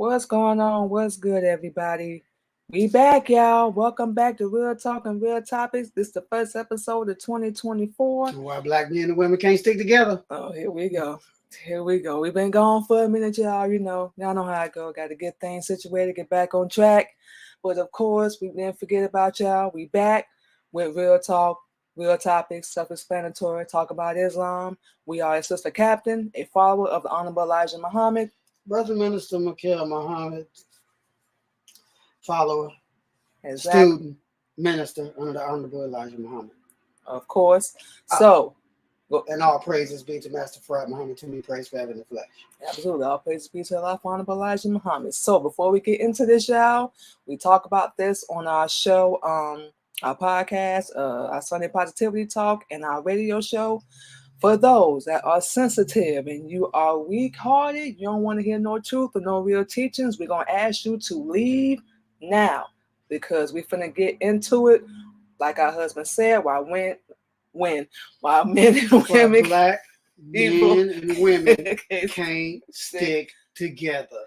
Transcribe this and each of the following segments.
What's going on? What's good, everybody? We back, y'all. Welcome back to Real Talk and Real Topics. This is the first episode of 2024. Why black men and women can't stick together. Oh, here we go. Here we go. We've been gone for a minute, y'all. Y'all know how it go. Got to get things situated, get back on track. But of course, we didn't forget about y'all. We back with Real Talk, Real Topics, self-explanatory, talk about Islam. We are a sister captain, a follower of the Honorable Elijah Muhammad. Brother Minister Mikhail Muhammad, follower, Exactly. student, minister under the Honorable Elijah Muhammad. Of course. So, and all praises be to Master Farad Muhammad, to me praise forever in the flesh. Absolutely. All praises be to Allah, Honorable Elijah Muhammad. So before we get into this, y'all, we talk about this on our show, our podcast, our Sunday Positivity Talk, and our radio show. For those that are sensitive and you are weak-hearted, you don't want to hear no truth or no real teachings, we're going to ask you to leave now because we're finna get into it. Like our husband said, while men and women, black men and women can't stick together.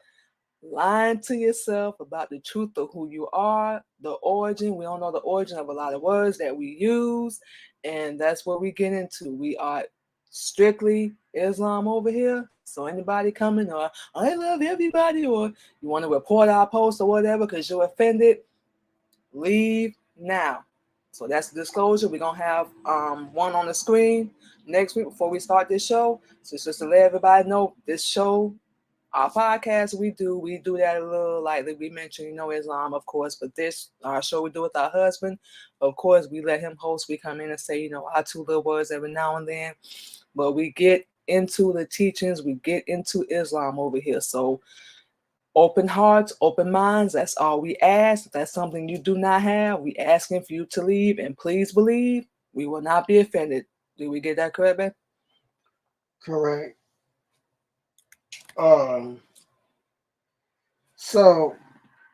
Lying to yourself about the truth of who you are, the origin. We don't know the origin of a lot of words that we use, and that's what we get into. We are strictly Islam over here. So anybody coming or I love everybody or you want to report our post or whatever because you're offended, leave now. So that's the disclosure. We're going to have one on the screen next week before we start this show. So just to let everybody know, this show, our podcast, we do that a little lightly. We mentioned, Islam, of course, but this, our show we do with our husband, of course, we let him host. We come in and say, our two little words every now and then. But we get into the teachings. We get into Islam over here. So open hearts, open minds. That's all we ask. If that's something you do not have, we asking for you to leave. And please believe, we will not be offended. Did we get that correct, Ben? Correct. So,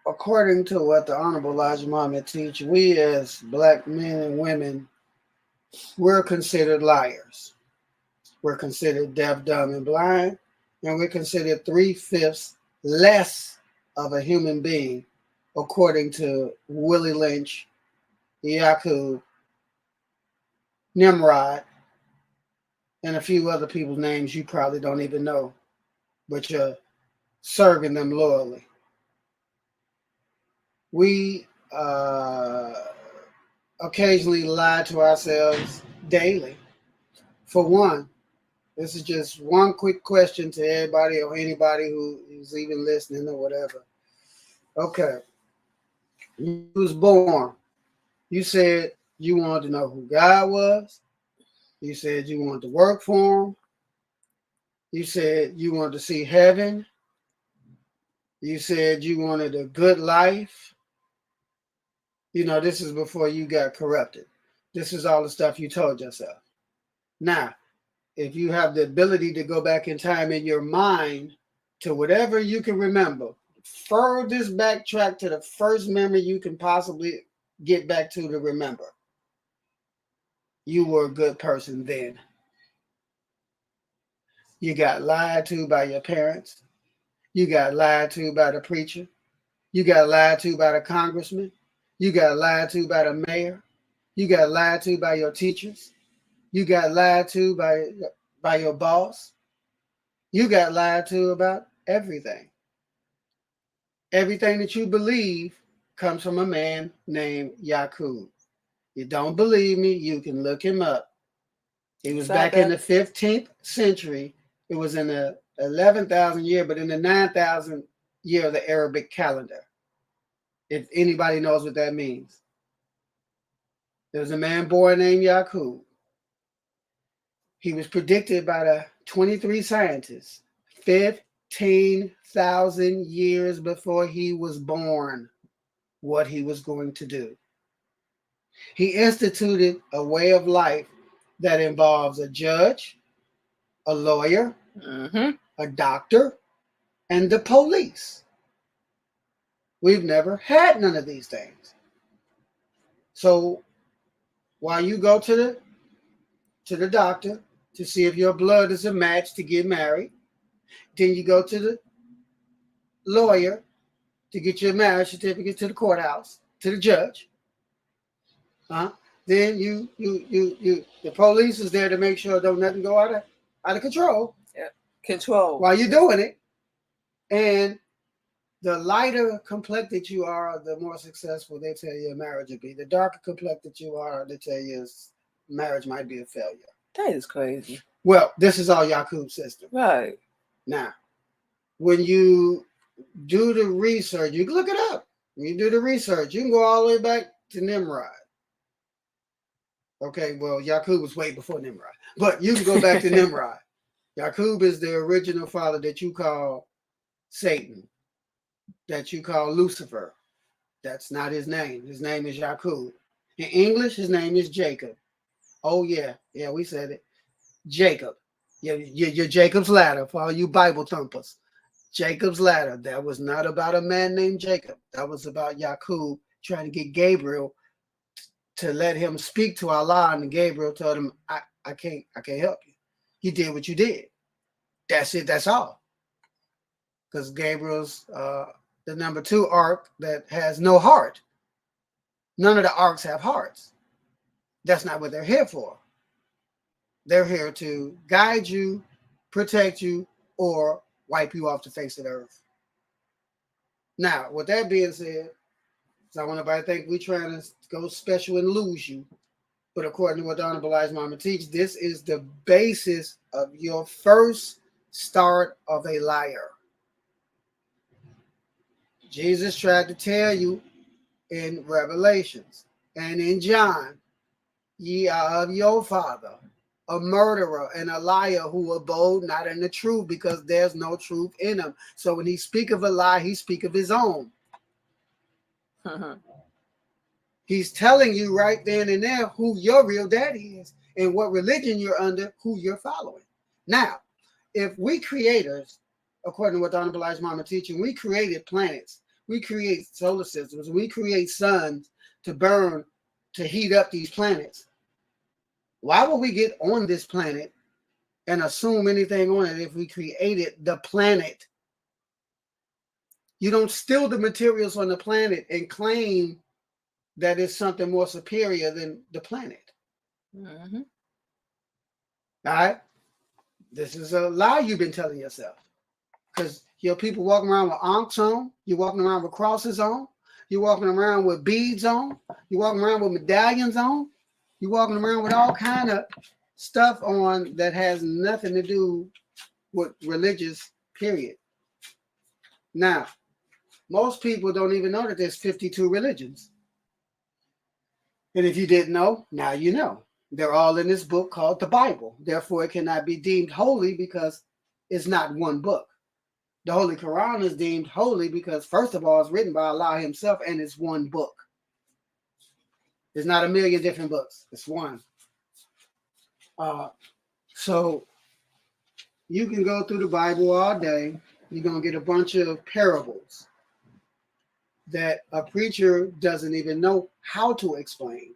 according to what the Honorable Elijah Muhammad teach, we as black men and women, we're considered liars. We're considered deaf, dumb, and blind, and we're considered 3/5 less of a human being, according to Willie Lynch, Yakub, Nimrod, and a few other people's names you probably don't even know, but you're serving them loyally. We occasionally lie to ourselves daily. For one, this is just one quick question to everybody or anybody who is even listening or whatever. Okay. You was born. You said you wanted to know who God was. You said you wanted to work for him. You said you wanted to see heaven. You said you wanted a good life. This is before you got corrupted. This is all the stuff you told yourself. Now, if you have the ability to go back in time in your mind to whatever you can remember, furthest backtrack to the first memory you can possibly get back to remember. You were a good person then. You got lied to by your parents. You got lied to by the preacher. You got lied to by the congressman. You got lied to by the mayor. You got lied to by your teachers. You got lied to by your boss. You got lied to about everything. Everything that you believe comes from a man named Yakub. You don't believe me, you can look him up. He was back in the 15th century. It was in the 11,000 year, but in the 9,000 year of the Arabic calendar. If anybody knows what that means. There was a man born named Yakub. He was predicted by the 23 scientists 15,000 years before he was born what he was going to do. He instituted a way of life that involves a judge, a lawyer, a doctor, and the police. We've never had none of these things. So while you go to the doctor to see if your blood is a match to get married, then you go to the lawyer to get your marriage certificate to the courthouse, to the judge. Then the police is there to make sure don't nothing go out of control. Yeah. Control. While you're doing it. And the lighter complected you are, the more successful they tell you a marriage will be. The darker complected you are, they tell you marriage might be a failure. That is crazy. Well, this is all Yakub's system. Right. Now, when you do the research, you can look it up. When you do the research, you can go all the way back to Nimrod. Okay, well, Yakub was way before Nimrod. But you can go back to Nimrod. Yakub is the original father that you call Satan, that you call Lucifer. That's not his name. His name is Yakub. In English, his name is Jacob. Oh, yeah. Yeah, we said it. Jacob. You're Jacob's ladder for all you Bible thumpers. Jacob's ladder. That was not about a man named Jacob. That was about Yakub trying to get Gabriel to let him speak to Allah, and Gabriel told him, I can't help you. You did what you did. That's it. That's all. Because Gabriel's the number 2 ark that has no heart. None of the arks have hearts. That's not what they're here for. They're here to guide you, protect you, or wipe you off the face of the earth. Now, with that being said, I want everybody to think we're trying to go special and lose you. But according to what the Honorable Elijah Muhammad teaches, this is the basis of your first start of a liar. Jesus tried to tell you in Revelations and in John, ye are of your father, a murderer and a liar who abode not in the truth, because there's no truth in him. So when he speak of a lie, he speak of his own. He's telling you right then and there who your real daddy is and what religion you're under, who you're following. Now, if we creators, according to what the Honorable Elijah Muhammad teaching, we created planets, we create solar systems, we create suns to burn, to heat up these planets. Why would we get on this planet and assume anything on it if we created the planet? You don't steal the materials on the planet and claim that it's something more superior than the planet. Mm-hmm. All right? This is a lie you've been telling yourself. Because your people walking around with ankhs on, you're walking around with crosses on, you're walking around with beads on, you're walking around with medallions on, you're walking around with all kind of stuff on that has nothing to do with religious, period. Now, most people don't even know that there's 52 religions. And if you didn't know, now you know. They're all in this book called the Bible. Therefore, it cannot be deemed holy because it's not one book. The Holy Quran is deemed holy because, first of all, it's written by Allah himself and it's one book. There's not a million different books. It's one. So you can go through the Bible all day. You're going to get a bunch of parables that a preacher doesn't even know how to explain.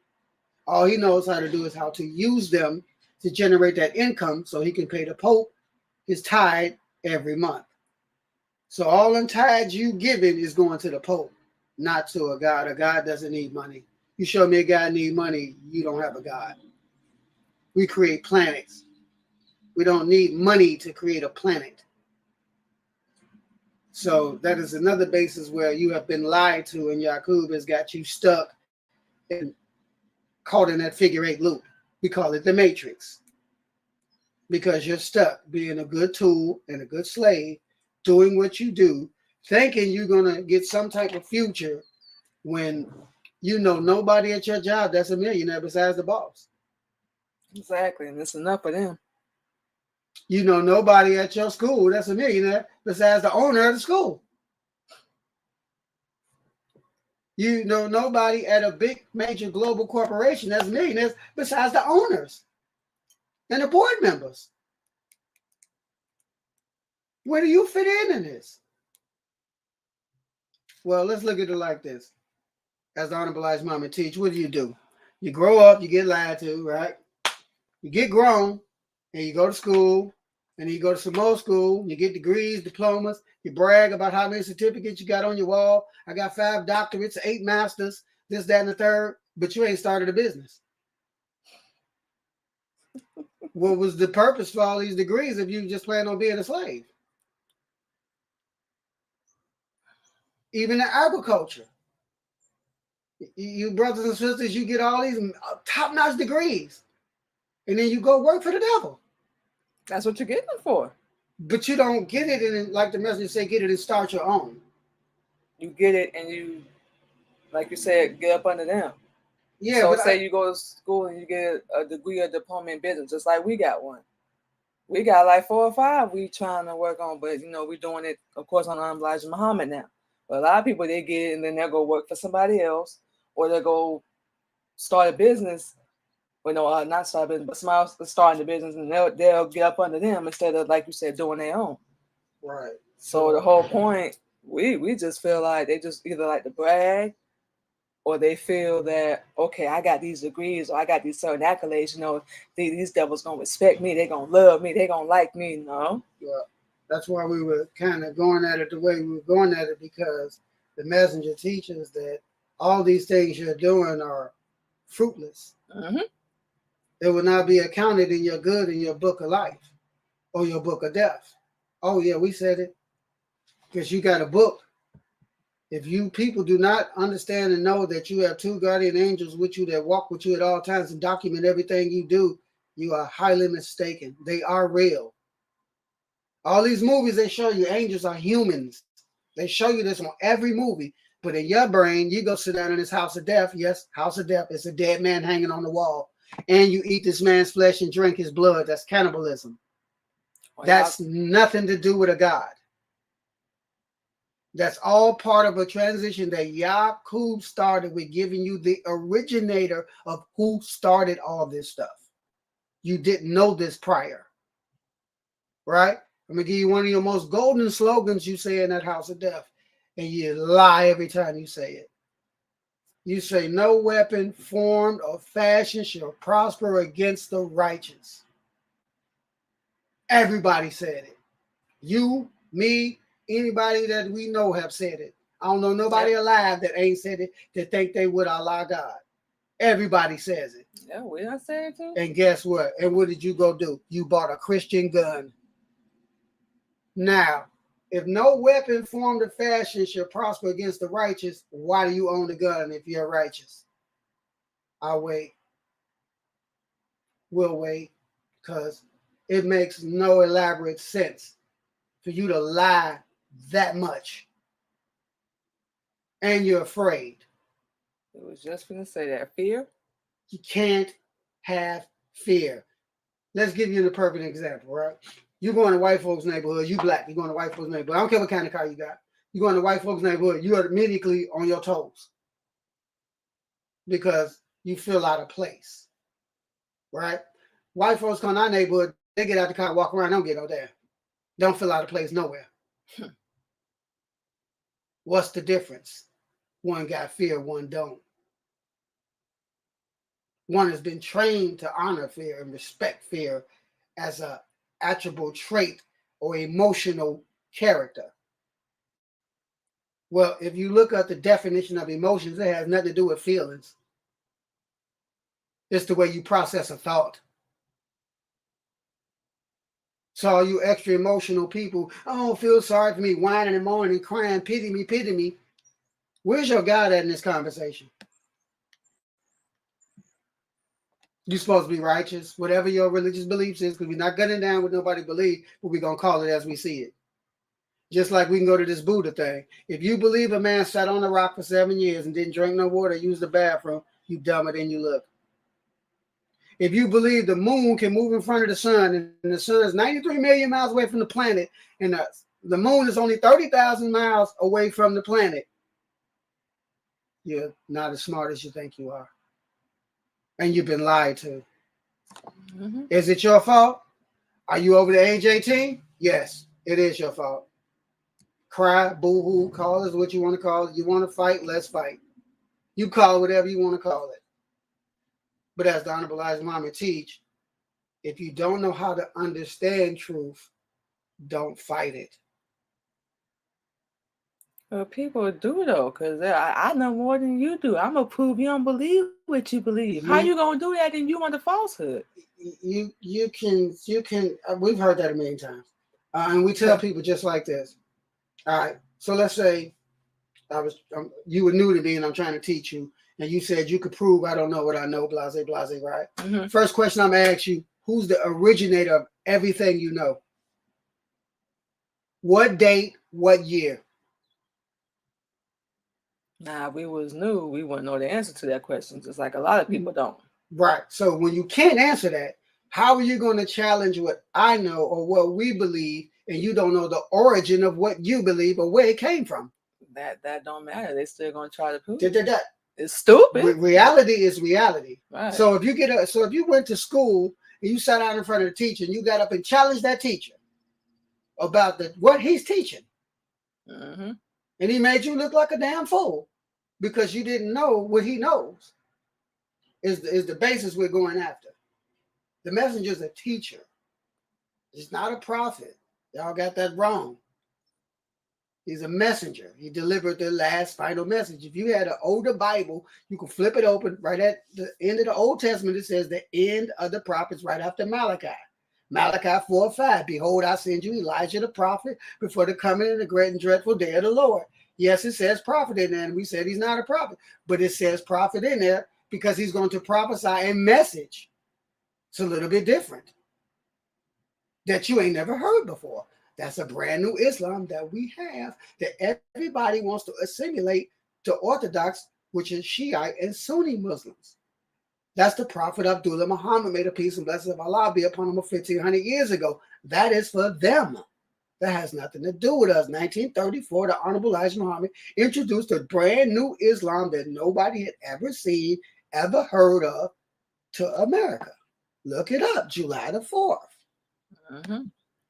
All he knows how to do is how to use them to generate that income so he can pay the Pope his tithe every month. So all them tithes you giving is going to the Pope, not to a God. A God doesn't need money. You show me a God need money, you don't have a God. We create planets. We don't need money to create a planet. So that is another basis where you have been lied to, and Yakub has got you stuck and caught in that figure 8 loop. We call it the Matrix. Because you're stuck being a good tool and a good slave, doing what you do, thinking you're going to get some type of future when you know nobody at your job that's a millionaire besides the boss. Exactly, and it's enough for them. You know nobody at your school that's a millionaire besides the owner of the school. You know nobody at a big major global corporation that's millionaires besides the owners and the board members. Where do you fit in this? Well, let's look at it like this. As the Honorable Elijah Muhammad teach, what do? You grow up, you get lied to, right? You get grown, and you go to school, And then you go to some more school, you get degrees, diplomas, you brag about how many certificates you got on your wall. I got 5 doctorates, 8 masters, this, that, and the third, but you ain't started a business. What was the purpose for all these degrees if you just plan on being a slave? Even in agriculture, you brothers and sisters, you get all these top-notch degrees, and then you go work for the devil. That's what you're getting them for. But you don't get it, and like the message say, get it and start your own. You get it, and you, like you said, get up under them. Yeah. So say you go to school and you get a degree or diploma in business, just like we got one. We got like 4 or 5 we trying to work on, but we're doing it, of course, on Elijah Muhammad now. But a lot of people, they get it and then they'll go work for somebody else, or they'll go start a business. Well, no, not start a business, but somebody else is starting the business, and they'll get up under them instead of, like you said, doing their own. Right. So the whole point, we just feel like they just either like to brag, or they feel that, okay, I got these degrees, or I got these certain accolades, these devils gonna respect me, they gonna love me, they gonna like me. No. Yeah. That's why we were kind of going at it the way we were going at it, because the messenger teaches that all these things you're doing are fruitless. Mm-hmm. It will not be accounted in your good in your book of life or your book of death. Oh, yeah, we said it. Because you got a book. If you people do not understand and know that you have 2 guardian angels with you that walk with you at all times and document everything you do, you are highly mistaken. They are real. All these movies, they show you angels are humans. They show you this on every movie. But in your brain, you go sit down in this house of death. Yes, house of death. It's a dead man hanging on the wall. And you eat this man's flesh and drink his blood. That's cannibalism. Well, that's nothing to do with a God. That's all part of a transition that Yaqub started with, giving you the originator of who started all this stuff. You didn't know this prior. Right? I'm going to give you one of your most golden slogans you say in that house of death. And you lie every time you say it. You say, no weapon formed or fashioned shall prosper against the righteous. Everybody said it. You, me, anybody that we know have said it. I don't know nobody alive that ain't said it that think they would Allah God. Everybody says it. Yeah, we not saying it too. And guess what? And what did you go do? You bought a Christian gun. Now, if no weapon formed or fashioned shall prosper against the righteous, why do you own the gun if you're righteous? I'll wait. We'll wait, because it makes no elaborate sense for you to lie that much. And you're afraid. It was just going to say that. Fear? You can't have fear. Let's give you the perfect example, right? You go in a white folks' neighborhood, you black, you go in a white folks' neighborhood. I don't care what kind of car you got. You go in a white folks' neighborhood, you are immediately on your toes because you feel out of place, right? White folks come in our neighborhood, they get out the car, walk around, don't get no there. Don't feel out of place nowhere. What's the difference? One got fear, one don't. One has been trained to honor fear and respect fear as a attribute trait or emotional character. Well, if you look at the definition of emotions, it has nothing to do with feelings. It's the way you process a thought. So all you extra emotional people, oh, feel sorry for me, whining and moaning and crying, pity me, pity me. Where's your God at in this conversation? You're supposed to be righteous, whatever your religious beliefs is, because we're not gunning down what nobody believe, but we're going to call it as we see it. Just like we can go to this Buddha thing. If you believe a man sat on a rock for 7 years and didn't drink no water, use the bathroom, you dumber than you look. If you believe the moon can move in front of the sun, and the sun is 93 million miles away from the planet, and the moon is only 30,000 miles away from the planet, you're not as smart as you think you are. And you've been lied to. Mm-hmm. Is it your fault? Are you over the age 18? Yes, it is your fault. Cry, boo-hoo, call it what you want to call it. You want to fight, let's fight. You call it whatever you want to call it. But as the Honorable Elijah Muhammad teach, If you don't know how to understand truth, don't fight it. Well, people do though, because I know more than you do. I'm gonna prove you don't believe what you believe. How You you gonna do that and you want the falsehood? you can we've heard that a million times. And we tell people just like this. All right. So let's say you were new to me and I'm trying to teach you, and you said you could prove I don't know what I know, blase, blase, right? Mm-hmm. First question I'm gonna ask you, who's the originator of everything you know? What date, what year? Nah, we was new. We wouldn't know the answer to that question, just like a lot of people don't. Right. So when you can't answer that, how are you going to challenge what I know or what we believe, and you don't know the origin of what you believe or where it came from? That don't matter. They still gonna try to prove That, it. that, It's stupid. reality is reality. Right. So if you went to school and you sat out in front of the teacher and you got up and challenged that teacher about what he's teaching, Mm-hmm. and he made you look like a damn fool because you didn't know what he knows, is the basis we're going after. The messenger's a teacher. He's not a prophet. Y'all got that wrong. He's a messenger. He delivered the last final message. If you had an older Bible, you can flip it open right at the end of the Old Testament. It says the end of the prophets right after Malachi. Malachi 4:5. Behold, I send you Elijah the prophet before the coming of the great and dreadful day of the Lord. Yes, it says prophet in there, and we said he's not a prophet, but it says prophet in there because he's going to prophesy a message. It's a little bit different that you ain't never heard before. That's a brand new Islam that we have that everybody wants to assimilate to Orthodox, which is Shiite and Sunni Muslims. That's the Prophet Abdullah Muhammad, may the peace and blessings of Allah be upon him 1,500 years ago. That is for them. That has nothing to do with us. 1934, the Honorable Elijah Muhammad introduced a brand new Islam that nobody had ever seen, ever heard of to America. Look it up, July the 4th. Mm-hmm.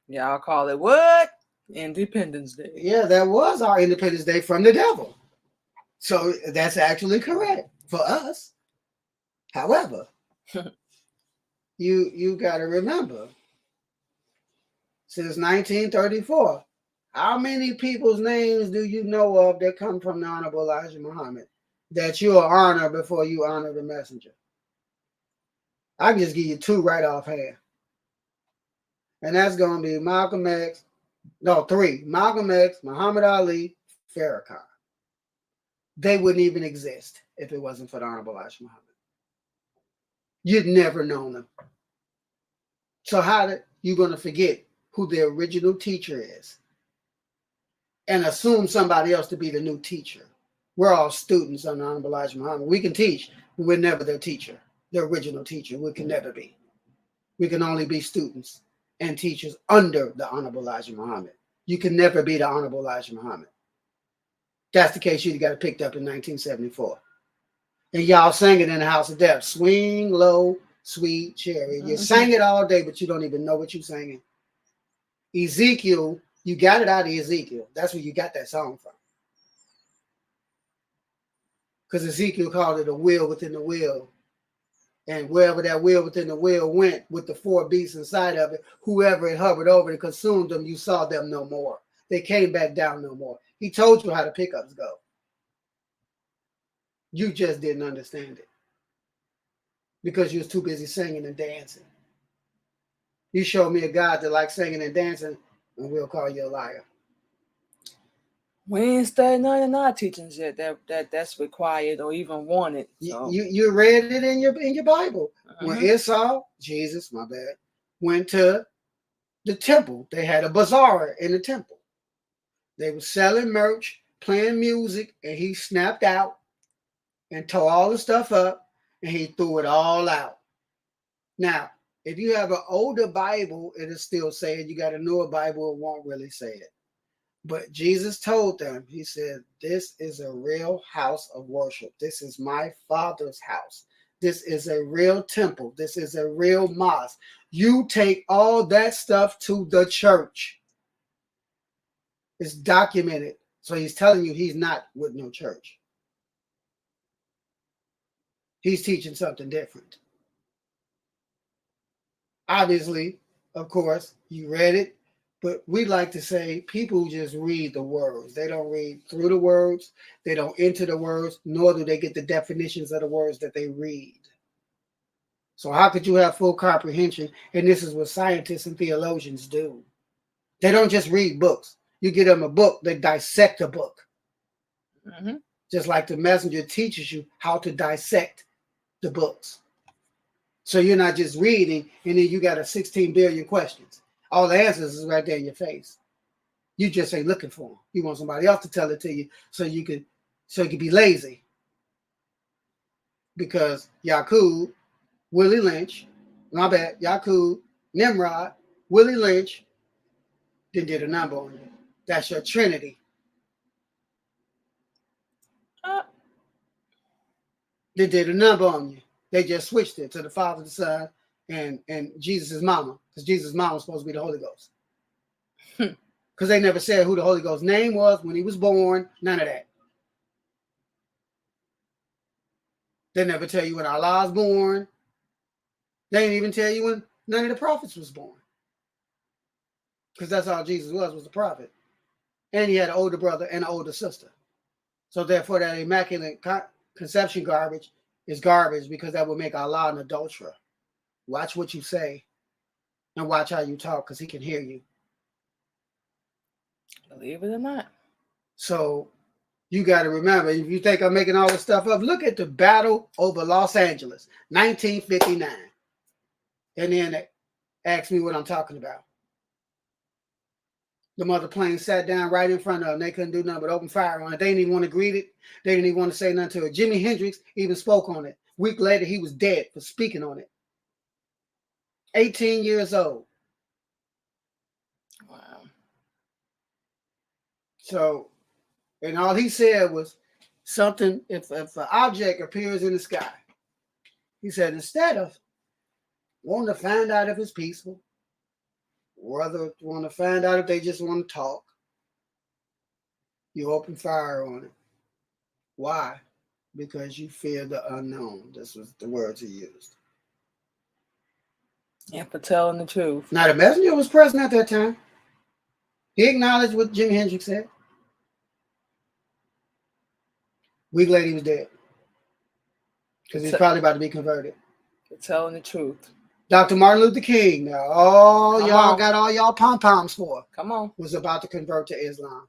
Y'all call it what? Independence Day. Yeah, that was our Independence Day from the devil. So that's actually correct for us. However, you got to remember, since 1934, how many people's names do you know of that come from the Honorable Elijah Muhammad that you'll honor before you honor the messenger? I can just give you two right offhand. And that's going to be Malcolm X. No, three. Malcolm X, Muhammad Ali, Farrakhan. They wouldn't even exist if it wasn't for the Honorable Elijah Muhammad. You'd never known them. So how are you going to forget who the original teacher is and assume somebody else to be the new teacher? We're all students on the Honorable Elijah Muhammad. We can teach, but we're never their teacher, their original teacher. We can never be. We can only be students and teachers under the Honorable Elijah Muhammad. You can never be the Honorable Elijah Muhammad. That's the case you got it picked up in 1974. And y'all sang it in the House of Death. Swing low, sweet cherry. You sang it all day, but you don't even know what you're singing. Ezekiel, you got it out of Ezekiel. That's where you got that song from. Because Ezekiel called it a wheel within the wheel. And wherever that wheel within the wheel went with the four beasts inside of it, whoever it hovered over and consumed them, you saw them no more. They came back down no more. He told you how the pickups go. You just didn't understand it because you was too busy singing and dancing. You showed me a God that likes singing and dancing, and we'll call you a liar. We ain't studied none of our teachings yet that's required or even wanted. So. You read it in your Bible. When Esau, Jesus, my bad, went to the temple, they had a bazaar in the temple. They were selling merch, playing music, and he snapped out and tore all the stuff up, and he threw it all out. Now, if you have an older Bible, it'll still say it. You got a newer Bible, it won't really say it. But Jesus told them, he said, this is a real house of worship. This is my Father's house. This is a real temple. This is a real mosque. You take all that stuff to the church. It's documented. So he's telling you he's not with no church. He's teaching something different. Obviously, of course, you read it, but we like to say people just read the words. They don't read through the words, they don't enter the words, nor do they get the definitions of the words that they read. So, how could you have full comprehension? And this is what scientists and theologians do. They don't just read books. You get them a book, they dissect a book. Mm-hmm. Just like the messenger teaches you how to dissect the books. So you're not just reading and then you got a 16 billion questions. All the answers is right there in your face. You just ain't looking for them. You want somebody else to tell it to you so you can be lazy. Because Yakub, Willie Lynch, my bad, Yakub, Nimrod, Willie Lynch, then did a number on you. That's your Trinity. They did a number on you. They just switched it to the Father, the Son, and Jesus' mama, because Jesus' mama was supposed to be the Holy Ghost. Because they never said who the Holy Ghost's name was when he was born. None of that. They never tell you when Allah was born. They didn't even tell you when none of the prophets was born. Because that's all Jesus was a prophet. And he had an older brother and an older sister. So therefore that immaculate conception garbage is garbage because that will make Allah an adulterer. Watch what you say and watch how you talk because he can hear you. Believe it or not. So you got to remember, if you think I'm making all this stuff up, look at the battle over Los Angeles, 1959. And then ask me what I'm talking about. The mother plane sat down right in front of them. They couldn't do nothing but open fire on it. They didn't even want to greet it. They didn't even want to say nothing to it. Jimi Hendrix even spoke on it. A week later, he was dead for speaking on it. 18 years old. Wow. So, and all he said was something, if an object appears in the sky, he said, instead of wanting to find out if it's peaceful, rather want to find out if they just want to talk, you open fire on it. Why? Because you fear the unknown. This was the words he used. And for telling the truth. Now, the messenger was present at that time. He acknowledged what Jimi Hendrix said. Week later, he was dead. Because he's probably about to be converted. For telling the truth. Dr. Martin Luther King, now all y'all got all y'all pom-poms for. Come on. Was about to convert to Islam.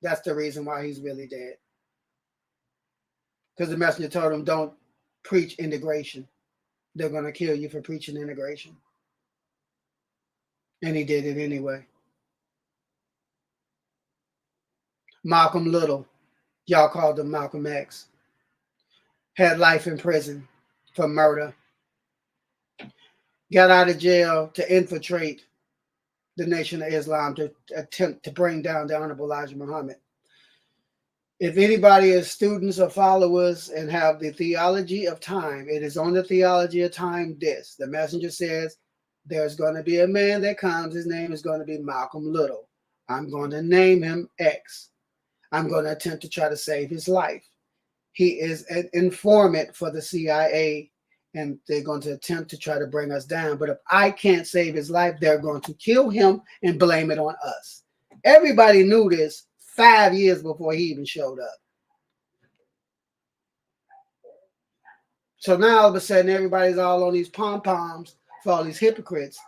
That's the reason why he's really dead. Because the messenger told him, don't preach integration. They're going to kill you for preaching integration. And he did it anyway. Malcolm Little, y'all called him Malcolm X, had life in prison for murder. Got out of jail to infiltrate the Nation of Islam to attempt to bring down the Honorable Elijah Muhammad. If anybody is students or followers and have the theology of time, it is on the theology of time this. The messenger says, there's going to be a man that comes. His name is going to be Malcolm Little. I'm going to name him X. I'm going to attempt to try to save his life. He is an informant for the CIA, and they're going to attempt to try to bring us down. But if I can't save his life, they're going to kill him and blame it on us. Everybody knew this 5 years before he even showed up. So now all of a sudden, everybody's all on these pom-poms for all these hypocrites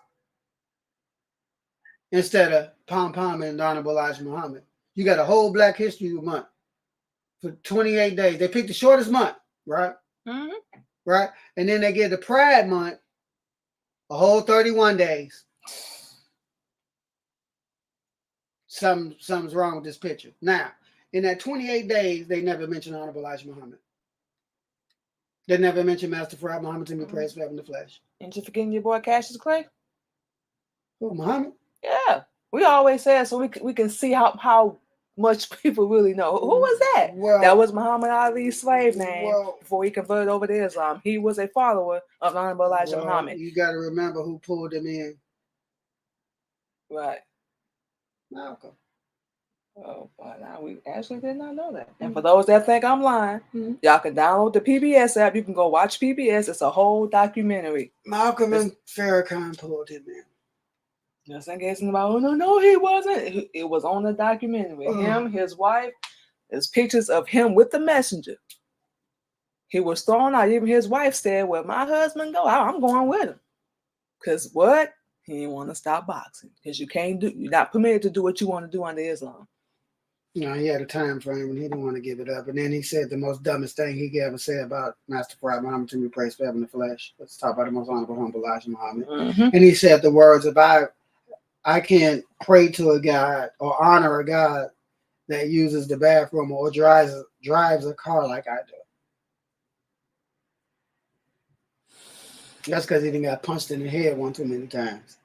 instead of pom-pomming the Honorable Elijah Muhammad. You got a whole Black History Month for 28 days. They picked the shortest month, right? Mm-hmm. Right? And then they give the Pride Month a whole 31 days. Something's wrong with this picture. Now, in that 28 days, they never mentioned Honorable Elijah Muhammad. They never mentioned Master Farad Muhammad to be praised forever in the flesh. Ain't you forgetting your boy Cassius Clay? Who, Muhammad? Yeah. We always say it so we can see how much people really know. Who was that? Well, that was Muhammad Ali's slave name before he converted over to Islam. He was a follower of Honorable Elijah Muhammad. You got to remember who pulled him in. Right. Malcolm. Oh, but now we actually did not know that. And for those that think I'm lying, y'all can download the PBS app. You can go watch PBS. It's a whole documentary. Malcolm and Farrakhan pulled him in. Just in case anybody, oh no, he wasn't. It was on the documentary. Him, his wife. There's pictures of him with the messenger. He was thrown out. Even his wife said, "Well, my husband go, I'm going with him." Cause what? He didn't want to stop boxing. Cause you're not permitted to do what you want to do under Islam. You know, he had a time frame and he didn't want to give it up. And then he said the most dumbest thing he could ever say about Master Farad Muhammad, to be praised forever in the flesh. Let's talk about the most honorable, humble Elijah Muhammad. And he said the words, if I can't pray to a God or honor a God that uses the bathroom or drives a car like I do. That's because he done got punched in the head one too many times.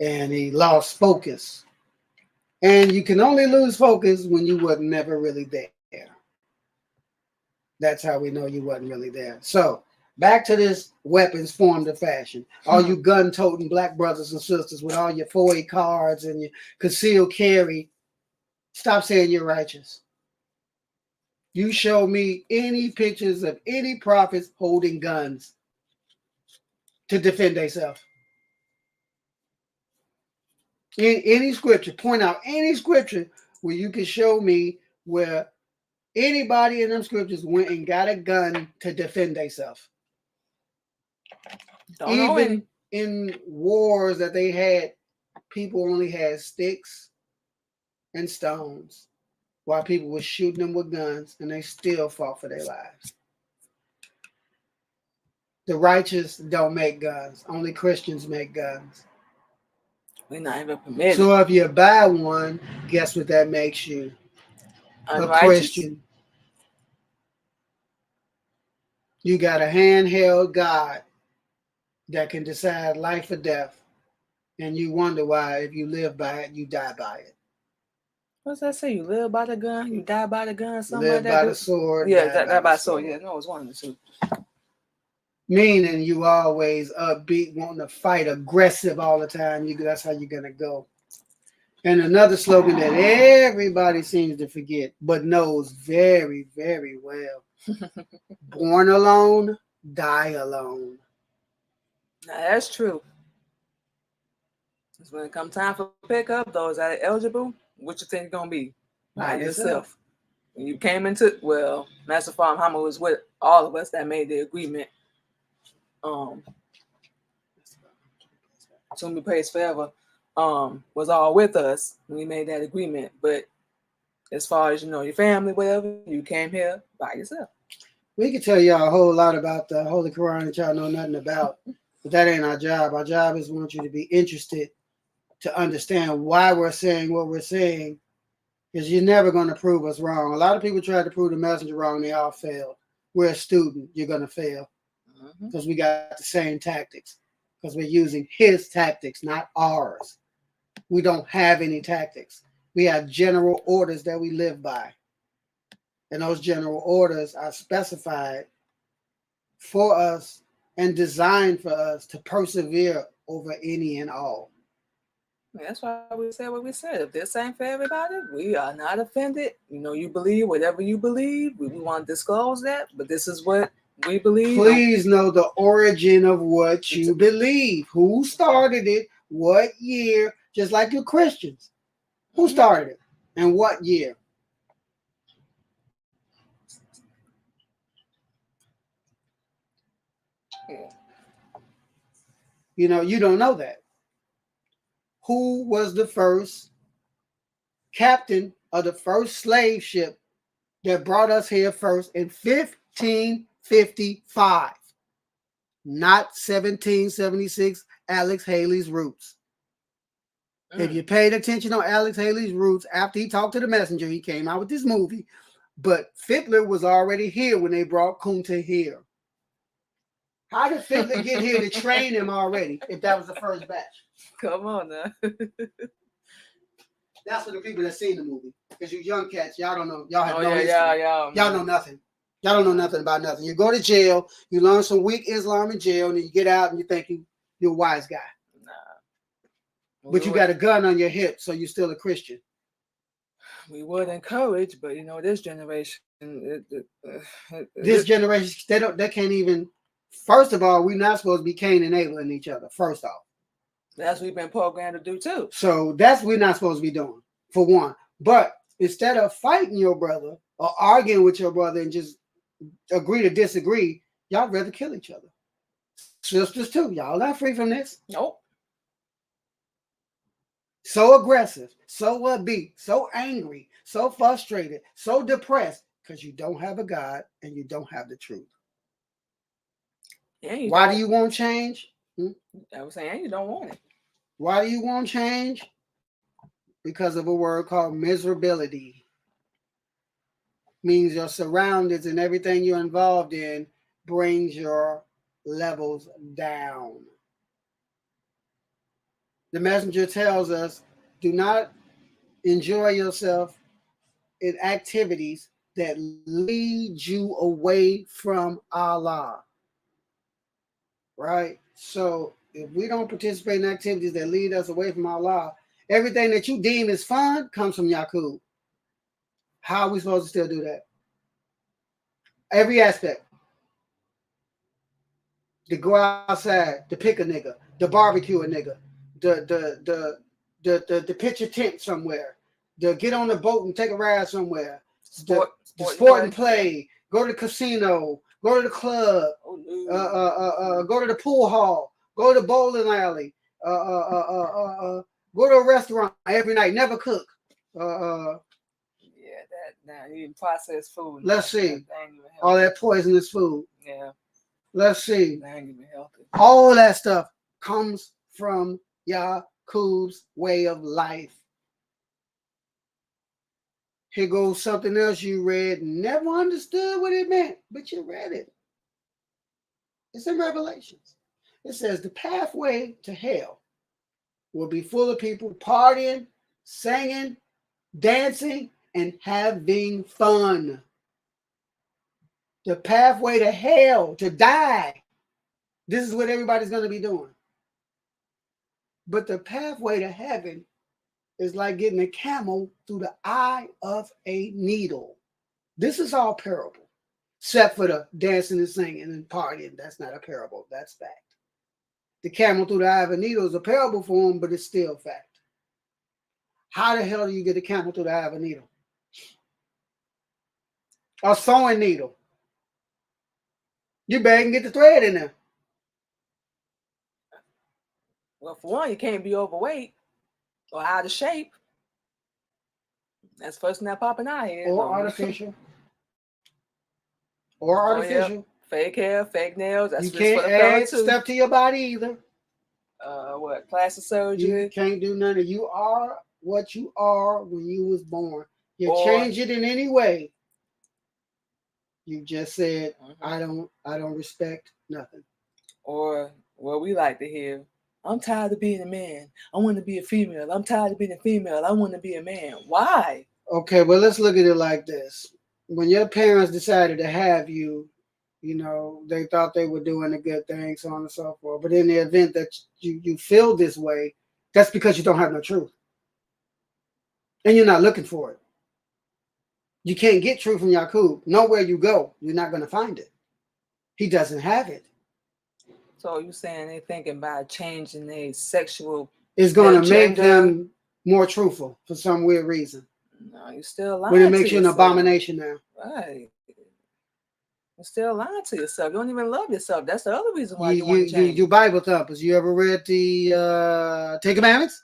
And he lost focus. And you can only lose focus when you were never really there. That's how we know you wasn't really there. So back to this weapons form to fashion. All you gun-toting black brothers and sisters with all your 4A cards and your concealed carry, stop saying you're righteous. You show me any pictures of any prophets holding guns to defend themselves. In any scripture, point out any scripture where you can show me where anybody in them scriptures went and got a gun to defend themselves. Even in wars that they had, people only had sticks and stones while people were shooting them with guns, and they still fought for their lives. The righteous don't make guns. Only Christians make guns. We're not even permitted. So if you buy one, guess what that makes you? A Christian. You got a handheld God that can decide life or death. And you wonder why, if you live by it, you die by it. What's that say? You live by the gun, you die by the gun, something live like that. By the sword. Yeah, die by the sword. Yeah, no, it's one of the two. Meaning you always upbeat, wanting to fight, aggressive all the time. That's how you're going to go. And another slogan that everybody seems to forget, but knows very, very well. Born alone, die alone. Now, that's true. When it comes time for pickup, those that are eligible, what you think going to be? By yourself. When you came into, Master Farad Muhammad was with all of us that made the agreement. To be praised forever, was all with us when we made that agreement. But as far as your family, whatever, you came here by yourself. We can tell y'all a whole lot about the Holy Quran that y'all know nothing about, but that ain't our job. Our job is we want you to be interested to understand why we're saying what we're saying, because you're never going to prove us wrong. A lot of people tried to prove the messenger wrong. They all failed. We're a student. You're going to fail because we got the same tactics, because we're using his tactics, not ours. We don't have any tactics. We have general orders that we live by. And those general orders are specified for us and designed for us to persevere over any and all. That's why we said what we said. If this ain't for everybody, we are not offended. You believe whatever you believe. We want to disclose that, but this is what we believe. Please know the origin of what you believe. Who started it? What year? Just like you Christians. Who started it? And what year? Yeah. You don't know that. Who was the first captain of the first slave ship that brought us here first in 1555? Not 1776, Alex Haley's roots. If you paid attention on Alex Haley's roots, after he talked to the messenger, he came out with this movie. But Fiddler was already here when they brought Kunta here. How did Fiddler get here to train him already if that was the first batch? Come on now. That's for the people that seen the movie. Because you young cats, y'all don't know. Y'all have no history. Y'all know nothing. Y'all don't know nothing about nothing. You go to jail, you learn some weak Islam in jail, and then you get out and you think you're a wise guy. Nah. But you got a gun on your hip, so you're still a Christian. We would encourage, but this generation, This generation, they can't even. First of all, we're not supposed to be Cain enabling each other. First off, that's what we've been programmed to do too. So that's what we're not supposed to be doing, for one. But instead of fighting your brother or arguing with your brother and just agree to disagree, y'all rather kill each other. Sisters too, y'all not free from this. Nope. So aggressive, so upbeat, so angry, so frustrated, so depressed because you don't have a God and you don't have the truth. Why do you want change? I was saying you don't want it. Why do you want change? Because of a word called miserability. Means your surroundings and everything you're involved in brings your levels down. The messenger tells us, do not enjoy yourself in activities that lead you away from Allah. Right? So if we don't participate in activities that lead us away from Allah, everything that you deem as fun comes from Yaqub. How are we supposed to still do that? Every aspect. To go outside, to pick a nigga, to barbecue a nigga, the pitch a tent somewhere, to get on the boat and take a ride somewhere, sport and play, go to the casino, go to the club, go to the pool hall, go to the bowling alley, go to a restaurant every night, never cook. Eating processed food. Let's see. All that poisonous food. Yeah. Let's see. That ain't even healthy. All that stuff comes from Yaqub's way of life. Here goes something else you read, never understood what it meant, but you read it. It's in Revelations. It says the pathway to hell will be full of people partying, singing, dancing, and having fun. The pathway to hell, to die. This is what everybody's going to be doing. But the pathway to heaven is like getting a camel through the eye of a needle. This is all parable, except for the dancing and singing and partying. That's not a parable. That's fact. The camel through the eye of a needle is a parable for him, but it's still fact. How the hell do you get a camel through the eye of a needle? A sewing needle. You better get the thread in there. Well, for one, you can't be overweight or out of shape. That's the first thing that popping out here. Or artificial. Or artificial. Yep. Fake hair, fake nails. That's you can't add stuff to your body either. Plastic surgery. You can't do none of. You are what you are when you was born. You change it in any way. You just said, I don't respect nothing. Or what we like to hear, I'm tired of being a man. I want to be a female. I'm tired of being a female. I want to be a man. Why? Okay, well, let's look at it like this. When your parents decided to have you, they thought they were doing a good thing, so on and so forth. But in the event that you feel this way, that's because you don't have no truth. And you're not looking for it. You can't get truth from Yaqub. Nowhere you go, you're not going to find it. He doesn't have it. So you're saying they're thinking about changing their sexual... It's going to make them more truthful for some weird reason. No, you're still lying. When it makes you an abomination now. Right. You're still lying to yourself. You don't even love yourself. That's the other reason why you want to change. You Bible thumpers. You ever read the Ten Commandments?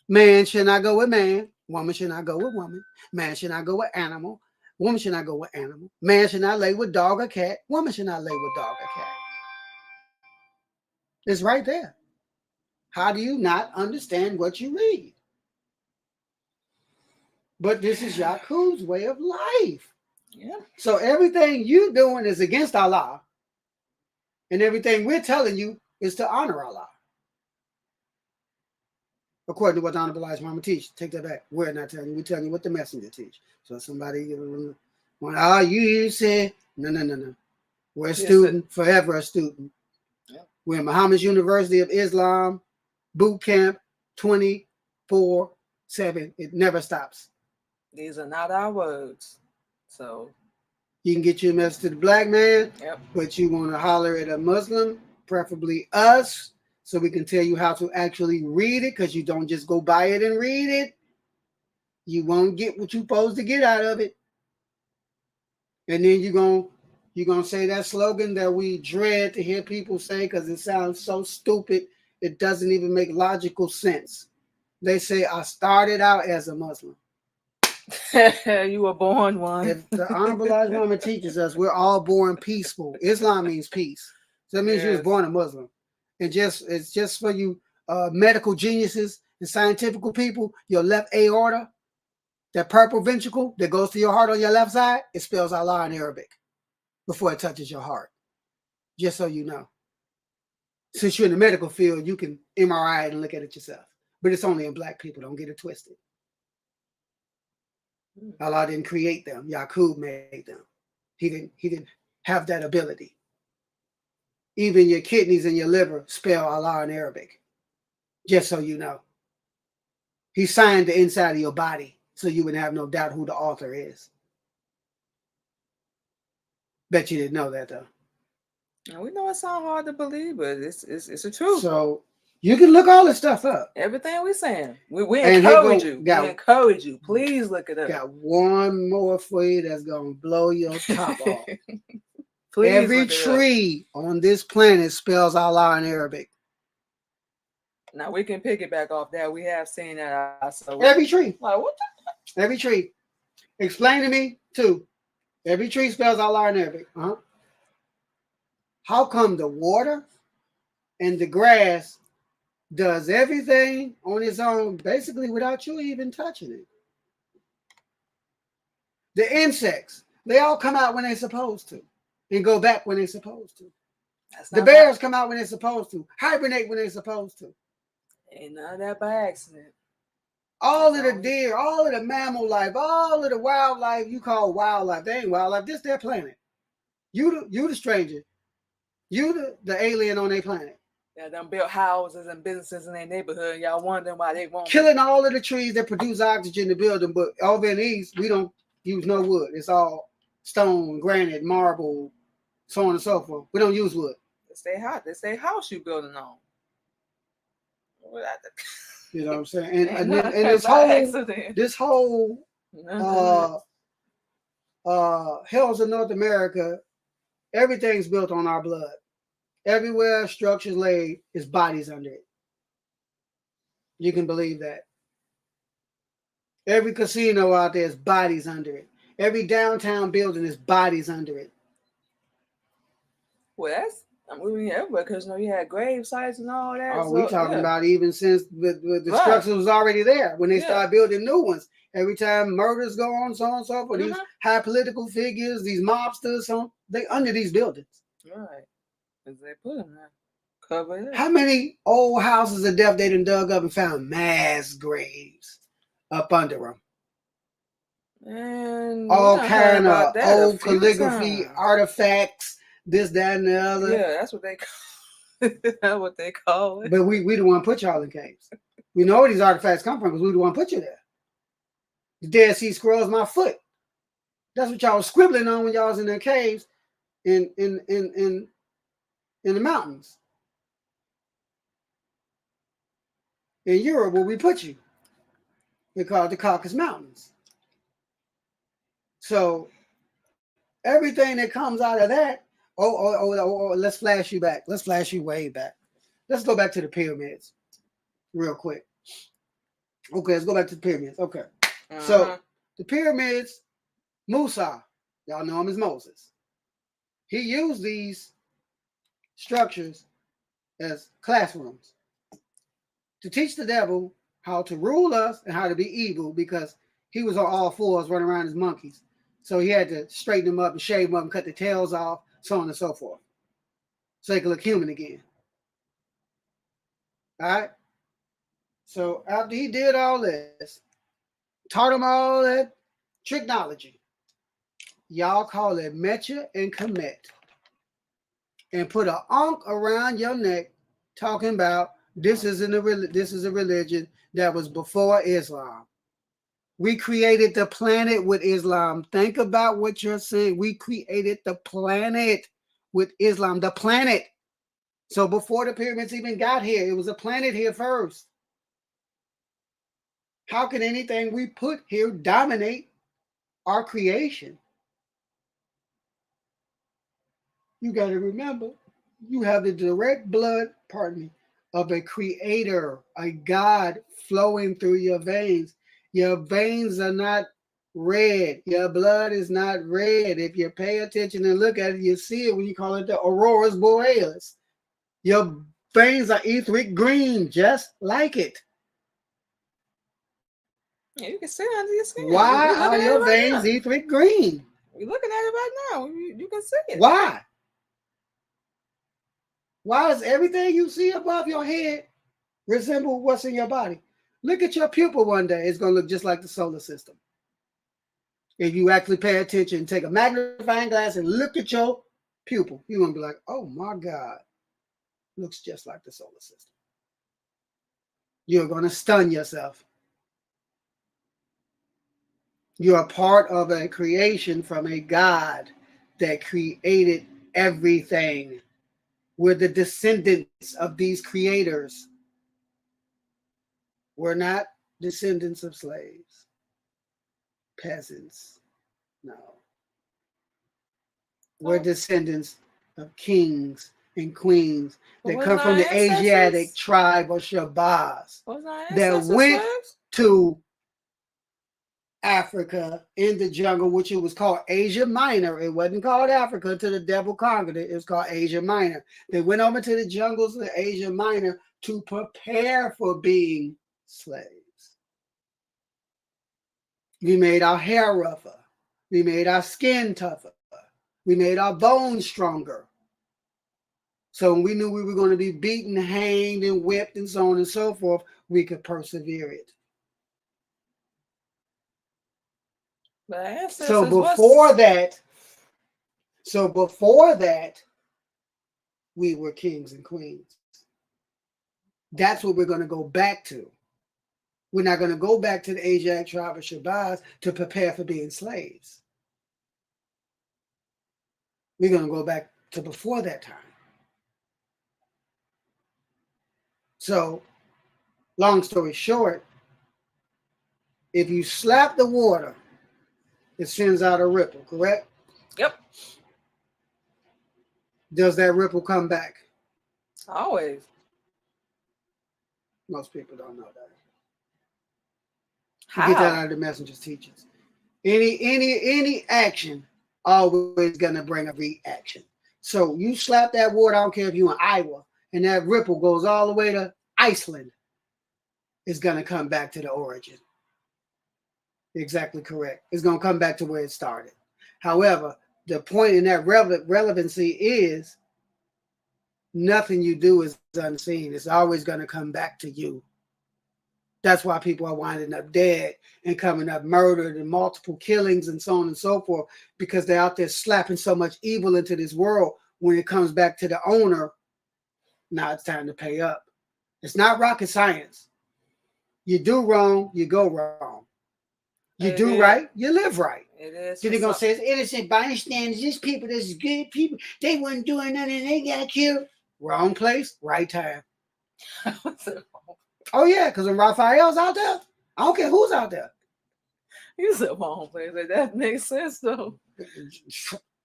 Man should not go with man. Woman should not go with woman. Man should not go with animal. Woman should not go with animal. Man should not lay with dog or cat. Woman should not lay with dog or cat. It's right there. How do you not understand what you read? But this is Yaqub's way of life. Yeah. So everything you're doing is against Allah. And everything we're telling you is to honor Allah. According to what the Honorable Elijah Muhammad teach. Take that back. We're not telling you. We're telling you what the messenger teach. So somebody, you said, no. We're a student, forever a student. Yeah. We're in Muhammad's University of Islam, boot camp, 24/7. It never stops. These are not our words. So, You can get your message to the black man, yep. but you want to holler at a Muslim, preferably us, so we can tell you how to actually read it, because you don't just go buy it and read it. You won't get what you're supposed to get out of it. And then you're gonna say that slogan that we dread to hear people say because it sounds so stupid. It doesn't even make logical sense. They say, I started out as a Muslim. You were born one. If the Honorable Elijah Muhammad teaches us we're all born peaceful, Islam means peace. So that means you was born a Muslim. And it's just for you medical geniuses and scientific people, your left aorta, that purple ventricle that goes to your heart on your left side, it spells Allah in Arabic before it touches your heart. Just so you know. Since you're in the medical field, you can MRI it and look at it yourself. But it's only in black people. Don't get it twisted. Allah didn't create them. Yaqub made them. He didn't have that ability. Even your kidneys and your liver spell Allah in Arabic. Just so you know. He signed the inside of your body so you wouldn't have no doubt who the author is. Bet you didn't know that though. And we know it sounds hard to believe, but it's the truth. So you can look all this stuff up. Everything we're saying. We encourage you. We encourage you. Please look it up. Got one more for you that's going to blow your top off. Please. Every tree on this planet spells Allah in Arabic. Now we can piggyback off that. We have seen that ourselves. Every tree. Like, what the? Every tree. Explain to me, too. Every tree spells Allah in Arabic. Uh-huh. How come the water and the grass does everything on its own, basically without you even touching it? The insects, they all come out when they're supposed to and go back when they're supposed to. The bears come out when they're supposed to, hibernate when they're supposed to. Ain't none of that by accident. All of the deer, all of the mammal life, all of the wildlife you call wildlife, they ain't wildlife, this their planet. You the stranger. You the alien on their planet. Yeah, them built houses and businesses in their neighborhood. Y'all wondering why they won't. Killing all of the trees that produce oxygen in the building, but over in the East, we don't use no wood. It's all stone, granite, marble, so on and so forth. We don't use wood. It's their house. It's their house you building on. You know what I'm saying? And this whole hills of North America, everything's built on our blood. Everywhere structures laid is bodies under it. You can believe that. Every casino out there is bodies under it. Every downtown building is bodies under it. Well, everywhere, because you had grave sites and all that. Oh, we're talking about even since the structure was already there. When they start building new ones, every time murders go on, so on and so forth, these high political figures, these mobsters, they under these buildings. Right. Because they put them there. Cover it. How many old houses of death they done dug up and found mass graves up under them? And all kind of old calligraphy artifacts, this, that, and the other. Yeah, that's what they call it. That's what they call it. But we the one put y'all in caves. We know where these artifacts come from because we the one put you there. The Dead Sea Scrolls, my foot. That's what y'all was scribbling on when y'all was in their caves in the mountains. In Europe, where we put you. They call it the Caucasus Mountains. So everything that comes out of that, let's flash you back. Let's flash you way back. Let's go back to the pyramids real quick. Okay, let's go back to the pyramids. Okay. So the pyramids, Musa, y'all know him as Moses. He used these structures as classrooms to teach the devil how to rule us and how to be evil, because he was on all fours running around as monkeys. So he had to straighten them up and shave them up and cut the tails off, so on and so forth, so they could look human again. All right? So after he did all this, taught them all that technology, y'all call it Mecha and Kemet, and put an ankh around your neck talking about this is a religion that was before Islam. We created the planet with Islam. Think about what you're saying. We created the planet with Islam. The planet. So before the pyramids even got here, it was a planet here first. How can anything we put here dominate our creation? You got to remember, you have the direct blood, of a creator, a God flowing through your veins. Your veins are not red. Your blood is not red. If you pay attention and look at it, you see it when you call it the auroras borealis. Your veins are etheric green, just like it. Yeah, you can see it under your skin. Why are your veins etheric green? You're looking at it right now. You can see it. Why? Why does everything you see above your head resemble what's in your body? Look at your pupil one day. It's going to look just like the solar system. If you actually pay attention, take a magnifying glass and look at your pupil, you're going to be like, oh my God, looks just like the solar system. You're going to stun yourself. You're a part of a creation from a God that created everything. We're the descendants of these creators. We're not descendants of slaves, peasants. No. We're descendants of kings and queens that come from the Asiatic tribe of Shabazz that went to Africa in the jungle, which it was called Asia Minor. It wasn't called Africa until the devil conquered it. It was called Asia Minor. They went over to the jungles of Asia Minor to prepare for being slaves. We made our hair rougher. We made our skin tougher. We made our bones stronger. So when we knew we were going to be beaten, hanged, and whipped, and so on and so forth, we could persevere it. So before that, we were kings and queens. That's what we're going to go back to. We're not going to go back to the Asiatic tribe of Shabazz to prepare for being slaves. We're going to go back to before that time. So, long story short, if you slap the water, it sends out a ripple, correct? Yep. Does that ripple come back? Always. Most people don't know that. How? You get that out of the messenger's teachings. Any action always gonna bring a reaction. So you slap that water, I don't care if you're in Iowa, and that ripple goes all the way to Iceland, it's gonna come back to the origin. Exactly correct. It's going to come back to where it started. However, the point in that relevancy is nothing you do is unseen. It's always going to come back to you. That's why people are winding up dead and coming up murdered and multiple killings and so on and so forth, because they're out there slapping so much evil into this world. When it comes back to the owner, now it's time to pay up. It's not rocket science. You do wrong, you go wrong. You do right, you live right. It is. Then they're going to say it's innocent bystanders. These people, this is good people. They weren't doing nothing. They got killed. Wrong place, right time. Oh, yeah, because when Raphael's out there, I don't care who's out there. You said wrong place. That makes sense, though.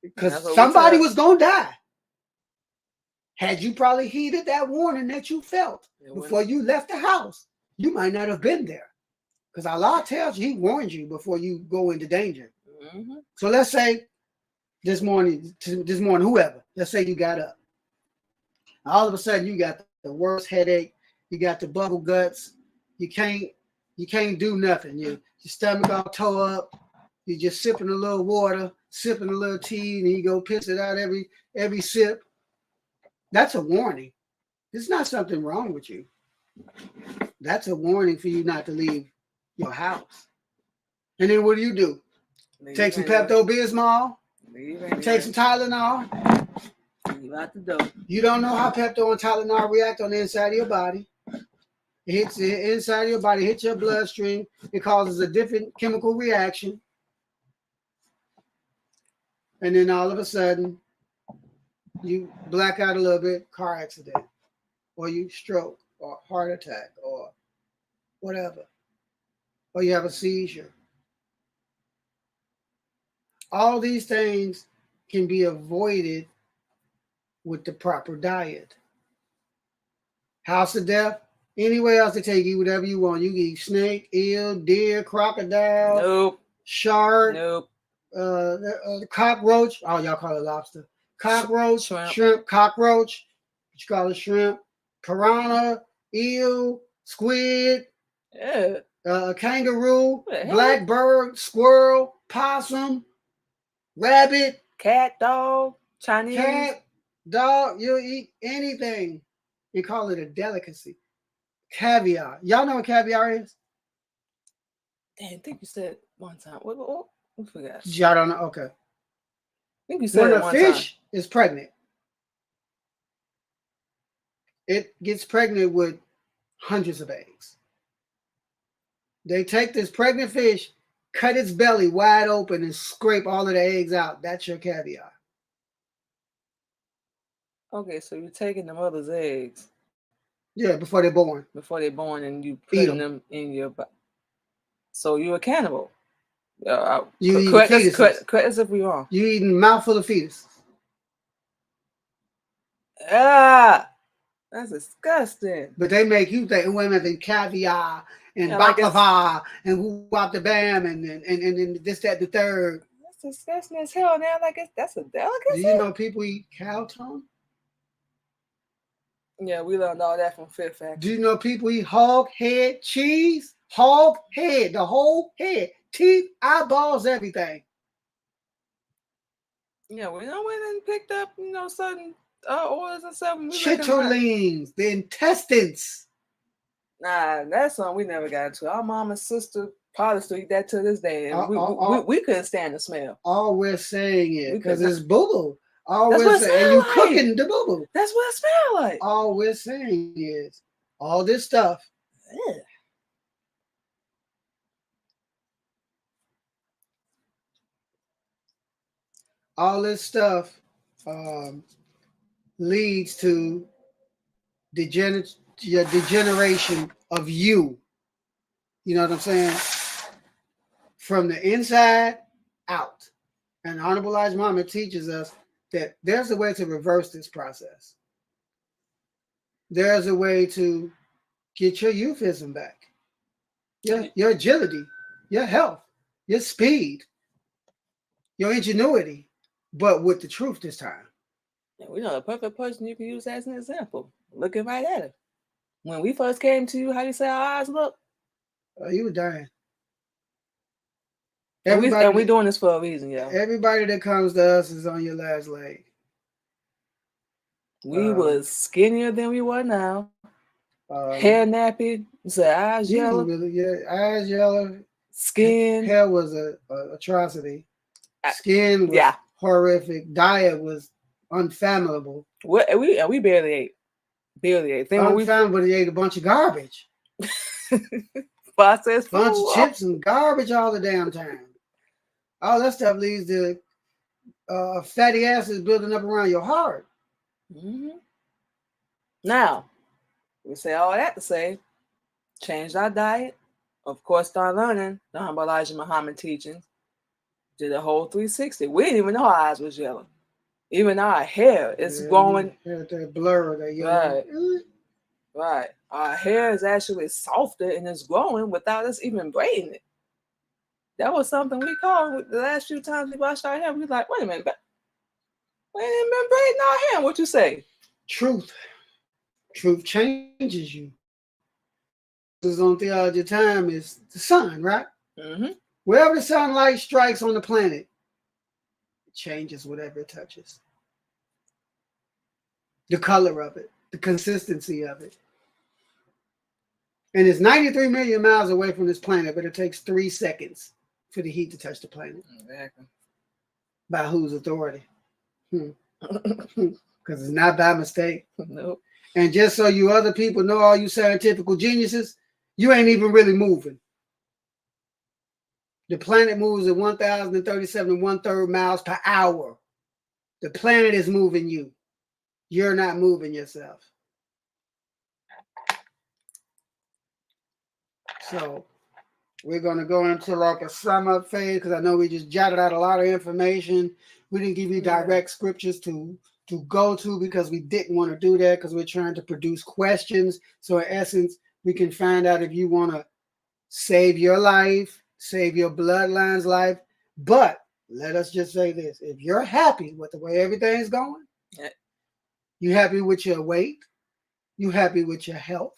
Because somebody was going to die. Had you probably heeded that warning that you felt before you left the house, you might not have been there. Because Allah tells you, He warns you before you go into danger. Mm-hmm. So let's say this morning, whoever, let's say you got up. All of a sudden, you got the worst headache. You got the bubble guts. You can't do nothing. Your stomach all toe up. You're just sipping a little water, sipping a little tea, and you go piss it out every sip. That's a warning. There's not something wrong with you. That's a warning for you not to leave your house. And then what do? Take some Pepto-Bismol, take some Tylenol. Leave out the door. You don't know how Pepto and Tylenol react on the inside of your body. It hits the inside of your body, hits your bloodstream. It causes a different chemical reaction. And then all of a sudden, you black out a little bit, car accident, or you stroke, or heart attack, or whatever, or you have a seizure. All these things can be avoided with the proper diet. House of death, anywhere else they take you, whatever you want. You can eat snake, eel, deer, crocodile, Nope. shark, Nope. Cockroach. Oh, y'all call it lobster. Cockroach, shrimp, cockroach. What you call it, shrimp, piranha, eel, squid, Yeah. Kangaroo, blackbird, squirrel, possum, rabbit, cat, dog, Chinese. cat, dog. You'll eat anything and call it a delicacy. Caviar. Y'all know what caviar is? Damn, I think you said one time. What? I forgot. Y'all don't know? Okay. I think you said when it a one fish time. is pregnant, it gets pregnant with hundreds of eggs. They take this pregnant fish, cut its belly wide open, and scrape all of the eggs out. That's your caviar. Okay, so you're taking the mother's eggs. Yeah, before they're born. Before they're born, and you putting them in your body. So you're a cannibal. You eat correct fetuses. Correct us if we're wrong. You eating a mouthful of fetuses. Ah, that's disgusting. But they make you think women think caviar and baklava and whoop the bam and this, that, the third. That's disgusting as hell. Now, that's a delicacy. Do you know people eat cow tongue? Yeah, we learned all that from Fear Factor. Do you know people eat hog head cheese? Hog head, the whole head, teeth, eyeballs, everything. Yeah, we went and picked up, certain oils and stuff. Chitterlings, the intestines. Nah, that's something we never got into. Our mom and sister probably still eat that to this day. And we couldn't stand the smell. All we're saying is, because it's boo-boo. All that's we're saying, and you cooking the boo-boo. That's what it smells like. All we're saying is, all this stuff. Yeah. All this stuff leads to degeneration of you. You know what I'm saying? From the inside out. And Honorable Elijah Muhammad teaches us that there's a way to reverse this process. There's a way to get your euphemism back. Your agility, your health, your speed, your ingenuity, but with the truth this time. Yeah, we know the perfect person you can use as an example. Looking right at him. When we first came to you, how do you say our eyes look? You were dying. And we're doing this for a reason, yeah. Everybody that comes to us is on your last leg. We was skinnier than we were now. Hair nappy. Eyes yellow. Eyes yellow. Skin. Hair was a atrocity. Skin was horrific. Diet was unfathomable. We barely ate. Unfathomable. We ate a bunch of garbage. Processed food. Bunch of chips and garbage all the damn time. All that stuff leads to fatty acids building up around your heart. Mm-hmm. Now, we say all that to say, changed our diet. Of course, start learning the Honorable Elijah Muhammad teachings. Did a whole 360. We didn't even know our eyes was yellow. Even our hair is growing. That blur, that yellow. Right. Our hair is actually softer and it's growing without us even braiding it. That was something we called the last few times we washed our hair. We was like, wait a minute, we ain't been braiding our hair. What you say? Truth changes you. This on Theology Time is the sun, right? Mm-hmm. Wherever the sunlight strikes on the planet, it changes whatever it touches. The color of it, the consistency of it. And it's 93 million miles away from this planet, but it takes 3 seconds for the heat to touch the planet. Exactly. By whose authority? Because it's not by mistake. Nope. And just so you other people know, all you scientific geniuses, you ain't even really moving. The planet moves at 1,037 and 1/3 miles per hour. The planet is moving you. You're not moving yourself. So we're going to go into like a sum up phase because I know we just jotted out a lot of information. We didn't give you direct scriptures to go to because we didn't want to do that because we're trying to produce questions. So in essence, we can find out if you want to save your life, save your bloodline's life. But let us just say this. If you're happy with the way everything's going, you happy with your weight, you happy with your health,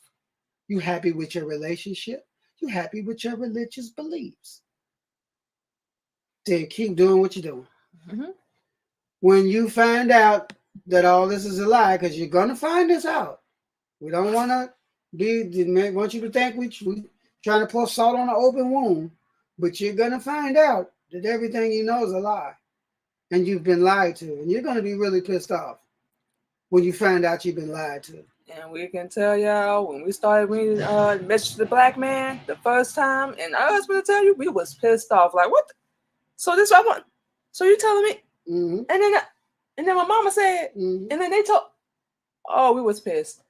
you happy with your relationship, you happy with your religious beliefs, then keep doing what you're doing. Mm-hmm. When you find out that all this is a lie, because you're going to find this out. We don't want to want you to think we trying to pour salt on an open wound, but you're going to find out that everything you know is a lie and you've been lied to. And you're going to be really pissed off when you find out you've been lied to. And we can tell y'all when we started reading Message to the Black Man the first time, and I was going to tell you, we was pissed off. Like, what? So this what I want. So you telling me? Mm-hmm. And then my mama said, mm-hmm. and then they told, oh, we was pissed.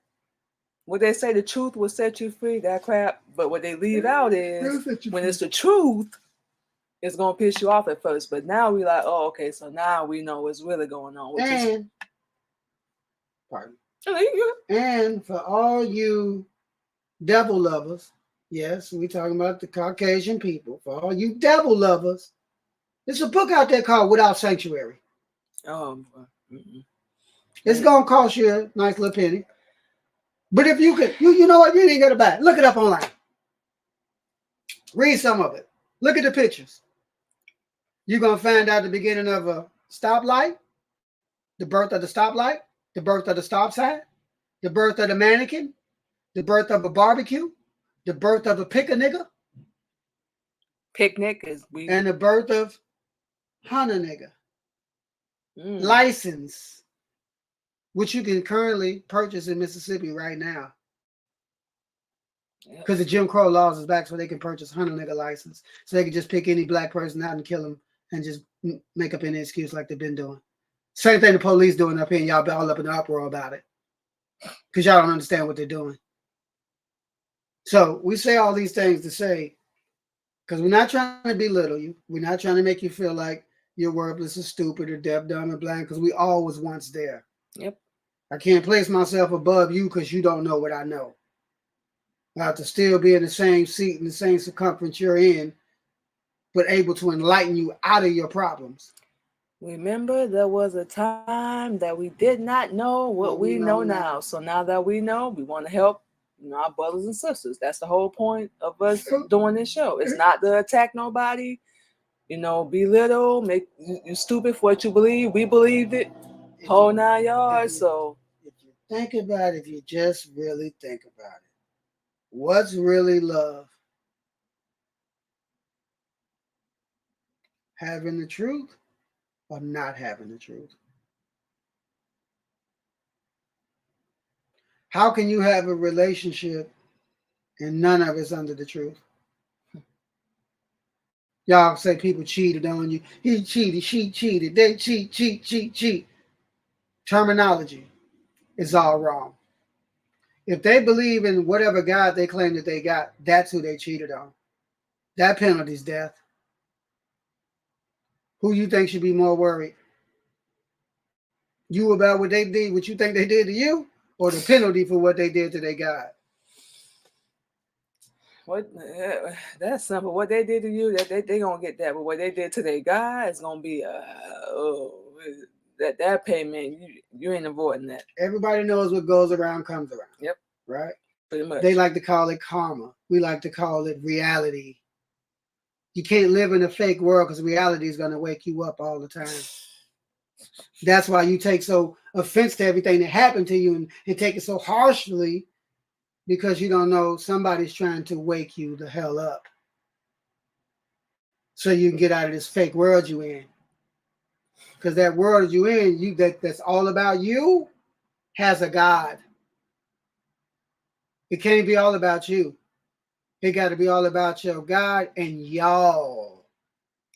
What they say, the truth will set you free, that crap. But what they leave out is when it's the truth, it's going to piss you off at first. But now we like, oh, okay, so now we know what's really going on. And for all you devil lovers, yes, we're talking about the Caucasian people. For all you devil lovers, there's a book out there called Without Sanctuary. It's going to cost you a nice little penny. But if you could, you know what? You ain't got to buy it. Look it up online. Read some of it. Look at the pictures. You're going to find out the beginning of a stoplight, the birth of the stoplight, the birth of the stop sign, the birth of the mannequin, the birth of a barbecue, the birth of a pick-a-nigga. Picnic and the birth of Hunter nigga. License, which you can currently purchase in Mississippi right now. Because the Jim Crow laws is back, so they can purchase Hunter nigga license. So they can just pick any black person out and kill him and just make up any excuse like they've been doing. Same thing the police doing up here, and y'all be all up in the uproar about it. Because y'all don't understand what they're doing. So we say all these things to say, because we're not trying to belittle you. We're not trying to make you feel like you're worthless or stupid or deaf, dumb, and blind, because we all was once there. Yep. I can't place myself above you because you don't know what I know. I have to still be in the same seat in the same circumference you're in, but able to enlighten you out of your problems. Remember, there was a time that we did not know what we know now. So now that we know, we want to help our brothers and sisters. That's the whole point of us doing this show. It's not to attack nobody, belittle, make you stupid for what you believe. We believed it. Whole 9 yards. So if you think about it, if you just really think about it, what's really love? Having the truth or not having the truth? How can you have a relationship and none of it's under the truth? Y'all say people cheated on you. He cheated, she cheated, they cheat. Terminology is all wrong. If they believe in whatever God they claim that they got, that's who they cheated on. That penalty's death. Who you think should be more worried? You about what they did, what you think they did to you, or the penalty for what they did to their God? That's simple. What they did to you, that they gonna get that. But what they did to their God is gonna be that payment. You ain't avoiding that. Everybody knows what goes around comes around. Yep. Right. Pretty much. They like to call it karma. We like to call it reality. You can't live in a fake world because reality is gonna wake you up all the time. That's why you take so offense to everything that happened to you and take it so harshly, because you don't know somebody's trying to wake you the hell up so you can get out of this fake world you in. Because that world you in, that's all about you, has a God. It can't be all about you. It got to be all about your God and y'all.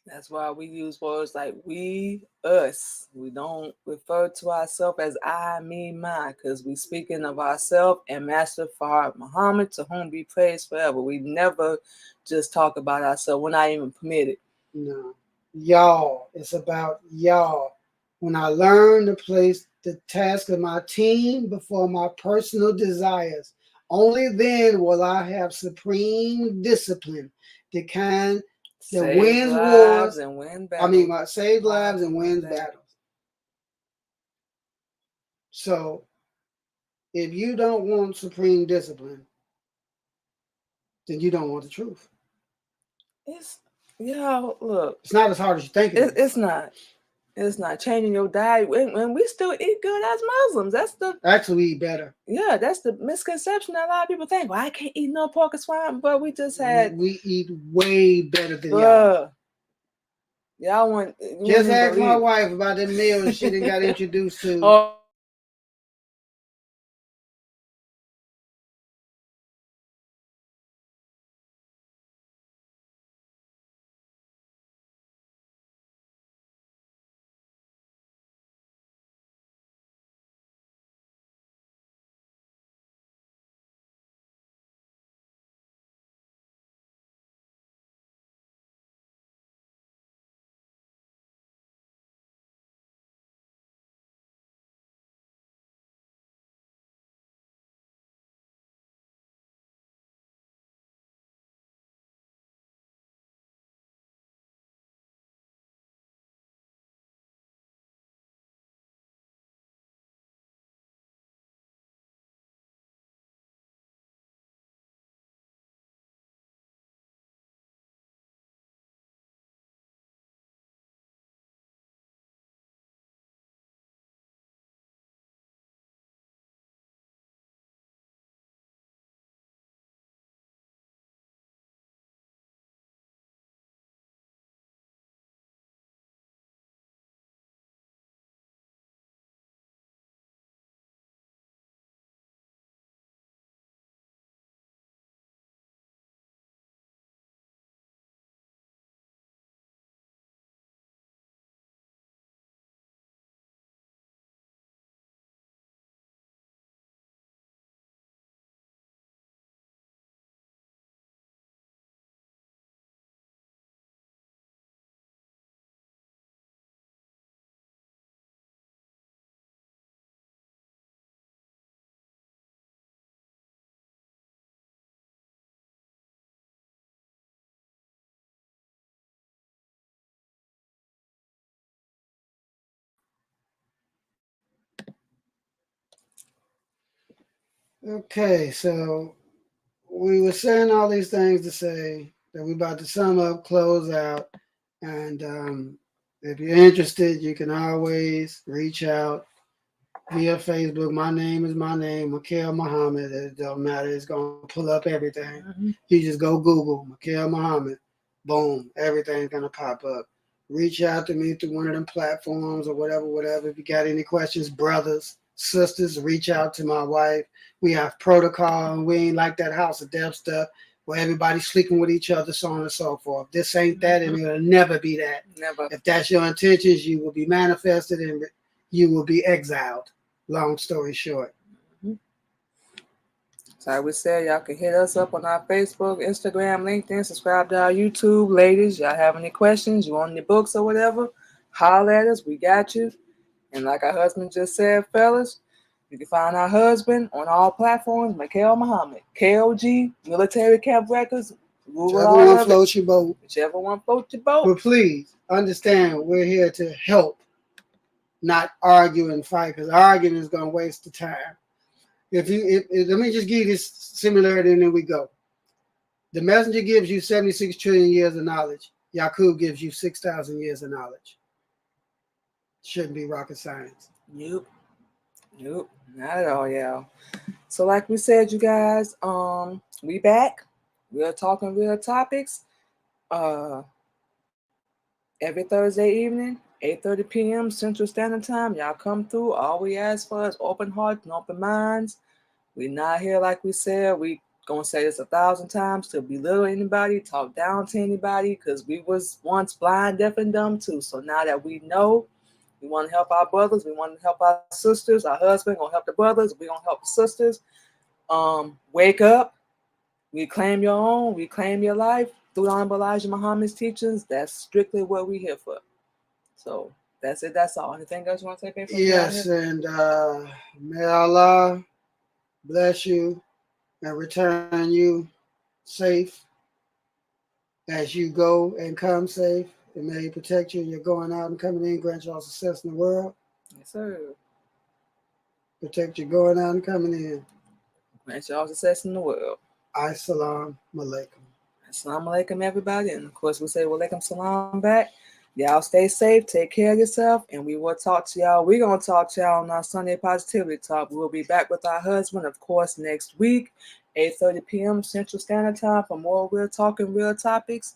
That's why we use words like we, us. We don't refer to ourselves as I, me, mine, because we speaking of ourselves and Master Farad Muhammad, to whom be praised forever. We never just talk about ourselves. We're not even permitted. No. Y'all. It's about y'all. When I learn to place the task of my team before my personal desires, only then will I have supreme discipline, the kind that Save wins lives wars. and win battles. Save lives and wins battles. So if you don't want supreme discipline, then you don't want the truth. It's, look. It's not as hard as you think it is. It's not. It's not changing your diet. When we still eat good as Muslims. That's the actually we eat better. Yeah, that's the misconception that a lot of people think. Well, I can't eat no pork or swine, but we just had. We eat way better than y'all. Y'all want. Just ask my wife about the meal she didn't got introduced to. Oh. Okay, so we were saying all these things to say that we're about to sum up, close out, and if you're interested, you can always reach out via Facebook. My name is my name, Mikael Muhammad. It don't matter. It's going to pull up everything. Mm-hmm. You just go Google Mikael Muhammad. Boom. Everything's going to pop up. Reach out to me through one of them platforms or whatever. If you got any questions, brothers, sisters, reach out to my wife. We have protocol, and we ain't like that House of Death stuff where everybody's sleeping with each other, so on and so forth. This ain't that, and it'll never be that. Never. If that's your intentions, you will be manifested and you will be exiled. Long story short. Mm-hmm. So I would say y'all can hit us up on our Facebook, Instagram, LinkedIn, subscribe to our YouTube. Ladies, y'all have any questions, you want any books or whatever, holler at us. We got you. And like our husband just said, fellas, you can find our husband on all platforms, Mikael Muhammad. KOG, Military Camp Records. Whichever one floats your boat. Whichever one floats your boat. But please understand, we're here to help, not argue and fight, because arguing is going to waste the time. If let me just give you this similarity and then we go. The messenger gives you 76 trillion years of knowledge. Yaqub gives you 6,000 years of knowledge. Shouldn't be rocket science. Nope, not at all, y'all. So like we said, you guys, we back. We're talking real topics. Every Thursday evening, 8:30 p.m. Central Standard Time. Y'all come through. All we ask for is open hearts and open minds. We're not here, like we said. We gonna say this 1,000 times, to belittle anybody, talk down to anybody, because we was once blind, deaf, and dumb too. So now that we know, we want to help our brothers, we want to help our sisters, our husband gonna help the brothers, we gonna help the sisters. Wake up, reclaim your own, reclaim your life through Honorable Elijah Muhammad's teachings. That's strictly what we here for. So that's it. That's all. Anything else you want to take from Yes, and may Allah bless you and return you safe as you go and come safe. And may He protect you. You're going out and coming in. Grant you all success in the world. Yes, sir. Protect you going out and coming in. Grant you all success in the world. Assalamu alaikum. Assalamu alaikum, everybody. And of course, we say wa alaikum salam back. Y'all stay safe, take care of yourself, and we will talk to y'all. We're going to talk to y'all on our Sunday Positivity Talk. We'll be back with our husband, of course, next week, 8:30 p.m. Central Standard Time for more real talk and real topics.